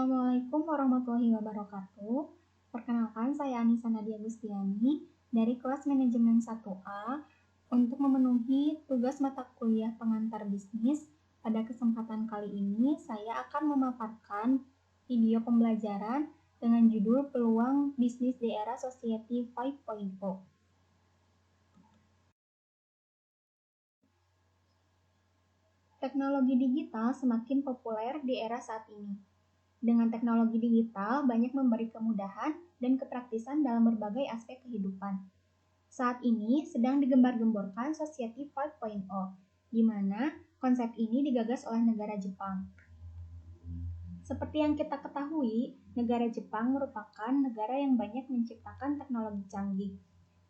Assalamualaikum warahmatullahi wabarakatuh. Perkenalkan, saya Anissa Nadia Gustiani dari kelas manajemen 1A untuk memenuhi tugas mata kuliah pengantar bisnis. Pada kesempatan kali ini, saya akan memaparkan video pembelajaran dengan judul Peluang Bisnis di Era Society 5.0. Teknologi digital semakin populer di era saat ini. Dengan teknologi digital, banyak memberi kemudahan dan kepraktisan dalam berbagai aspek kehidupan. Saat ini sedang digembar-gemborkan Society 5.0, di mana konsep ini digagas oleh negara Jepang. Seperti yang kita ketahui, negara Jepang merupakan negara yang banyak menciptakan teknologi canggih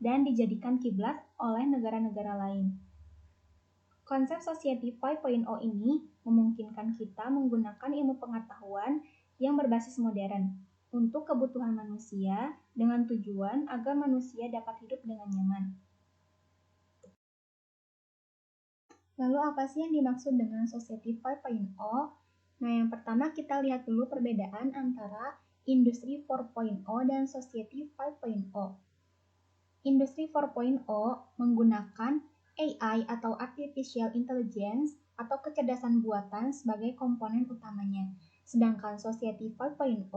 dan dijadikan kiblat oleh negara-negara lain. Konsep Society 5.0 ini memungkinkan kita menggunakan ilmu pengetahuan yang berbasis modern untuk kebutuhan manusia dengan tujuan agar manusia dapat hidup dengan nyaman. Lalu apa sih yang dimaksud dengan Society 5.0? Nah, yang pertama kita lihat dulu perbedaan antara Industri 4.0 dan Society 5.0. Industri 4.0 menggunakan AI atau Artificial Intelligence atau kecerdasan buatan sebagai komponen utamanya. Sedangkan Society 5.0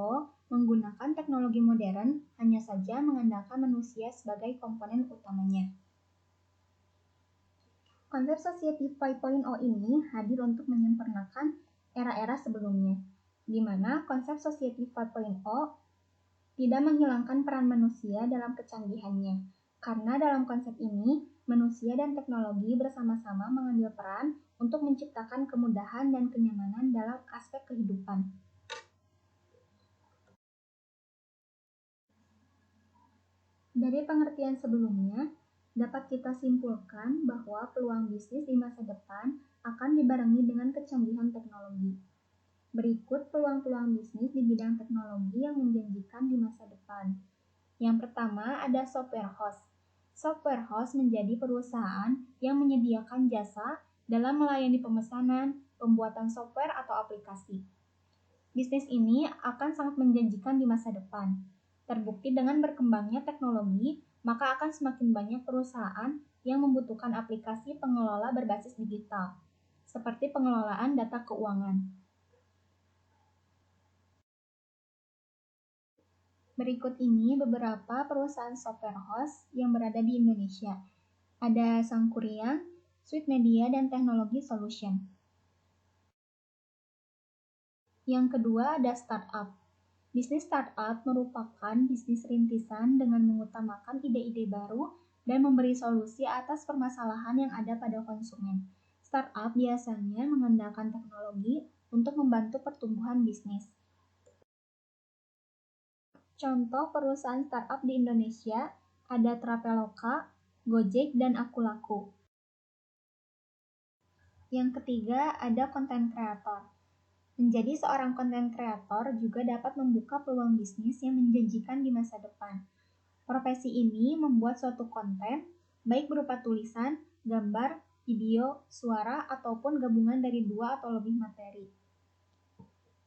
menggunakan teknologi modern hanya saja mengandalkan manusia sebagai komponen utamanya. Konsep Society 5.0 ini hadir untuk menyempurnakan era-era sebelumnya, di mana konsep Society 5.0 tidak menghilangkan peran manusia dalam kecanggihannya, karena dalam konsep ini, manusia dan teknologi bersama-sama mengambil peran untuk menciptakan kemudahan dan kenyamanan dalam aspek kehidupan. Dari pengertian sebelumnya, dapat kita simpulkan bahwa peluang bisnis di masa depan akan dibarengi dengan kecanggihan teknologi. Berikut peluang-peluang bisnis di bidang teknologi yang menjanjikan di masa depan. Yang pertama ada software house. Software house menjadi perusahaan yang menyediakan jasa dalam melayani pemesanan, pembuatan software atau aplikasi. Bisnis ini akan sangat menjanjikan di masa depan. Terbukti dengan berkembangnya teknologi, maka akan semakin banyak perusahaan yang membutuhkan aplikasi pengelola berbasis digital, seperti pengelolaan data keuangan. Berikut ini beberapa perusahaan software house yang berada di Indonesia. Ada Sangkuriang, Sweet Media, dan Teknologi Solution. Yang kedua ada startup. Bisnis startup merupakan bisnis rintisan dengan mengutamakan ide-ide baru dan memberi solusi atas permasalahan yang ada pada konsumen. Startup biasanya mengandalkan teknologi untuk membantu pertumbuhan bisnis. Contoh perusahaan startup di Indonesia ada Traveloka, Gojek, dan Akulaku. Yang ketiga ada content creator. Menjadi seorang content creator juga dapat membuka peluang bisnis yang menjanjikan di masa depan. Profesi ini membuat suatu konten, baik berupa tulisan, gambar, video, suara, ataupun gabungan dari 2 atau lebih materi.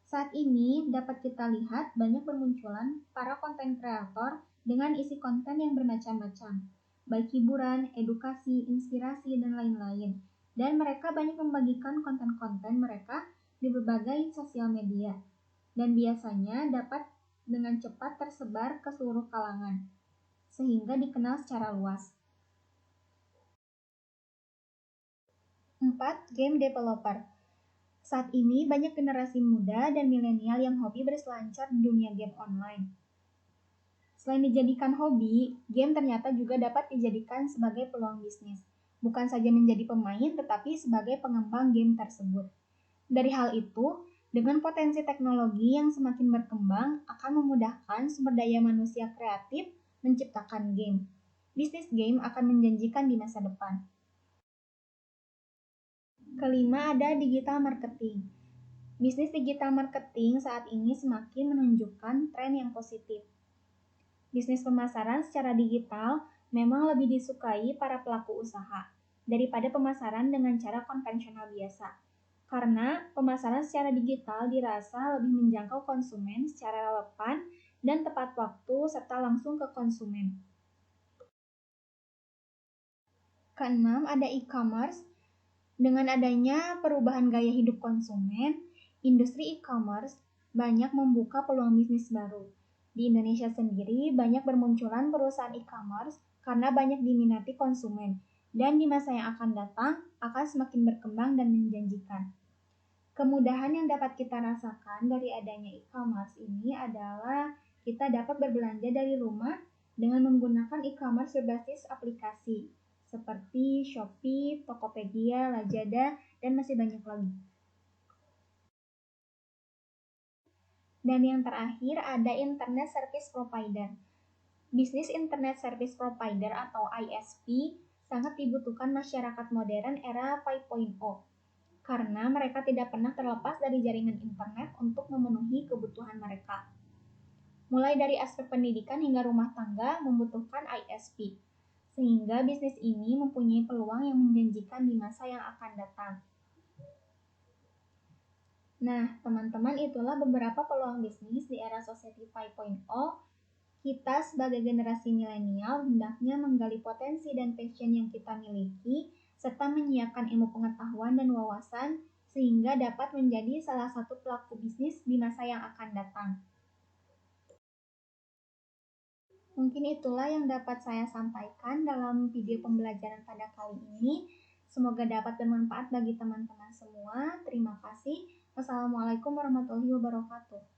Saat ini dapat kita lihat banyak bermunculan para konten kreator dengan isi konten yang bermacam-macam, baik hiburan, edukasi, inspirasi, dan lain-lain. Dan mereka banyak membagikan konten-konten mereka di berbagai sosial media, dan biasanya dapat dengan cepat tersebar ke seluruh kalangan, sehingga dikenal secara luas. 4. Game developer. Saat ini banyak generasi muda dan milenial yang hobi berselancar di dunia game online. Selain dijadikan hobi, game ternyata juga dapat dijadikan sebagai peluang bisnis. Bukan saja menjadi pemain, tetapi sebagai pengembang game tersebut. Dari hal itu, dengan potensi teknologi yang semakin berkembang akan memudahkan sumber daya manusia kreatif menciptakan game. Bisnis game akan menjanjikan di masa depan. Kelima ada digital marketing. Bisnis digital marketing saat ini semakin menunjukkan tren yang positif. Bisnis pemasaran secara digital memang lebih disukai para pelaku usaha daripada pemasaran dengan cara konvensional biasa. karena pemasaran secara digital dirasa lebih menjangkau konsumen secara relevan dan tepat waktu serta langsung ke konsumen. Keenam, ada e-commerce. Dengan adanya perubahan gaya hidup konsumen, industri e-commerce banyak membuka peluang bisnis baru. Di Indonesia sendiri, banyak bermunculan perusahaan e-commerce karena banyak diminati konsumen, dan di masa yang akan datang akan semakin berkembang dan menjanjikan. Kemudahan yang dapat kita rasakan dari adanya e-commerce ini adalah kita dapat berbelanja dari rumah dengan menggunakan e-commerce berbasis aplikasi seperti Shopee, Tokopedia, Lazada, dan masih banyak lagi. Dan yang terakhir ada Internet Service Provider. Bisnis Internet Service Provider atau ISP sangat dibutuhkan masyarakat modern era 5.0 karena mereka tidak pernah terlepas dari jaringan internet untuk memenuhi kebutuhan mereka. Mulai dari aspek pendidikan hingga rumah tangga membutuhkan ISP, sehingga bisnis ini mempunyai peluang yang menjanjikan di masa yang akan datang. Nah, teman-teman, itulah beberapa peluang bisnis di era Society 5.0. Kita sebagai generasi milenial hendaknya menggali potensi dan passion yang kita miliki, serta menyiapkan ilmu pengetahuan dan wawasan, sehingga dapat menjadi salah satu pelaku bisnis di masa yang akan datang. Mungkin itulah yang dapat saya sampaikan dalam video pembelajaran pada kali ini. Semoga dapat bermanfaat bagi teman-teman semua. Terima kasih. Wassalamualaikum warahmatullahi wabarakatuh.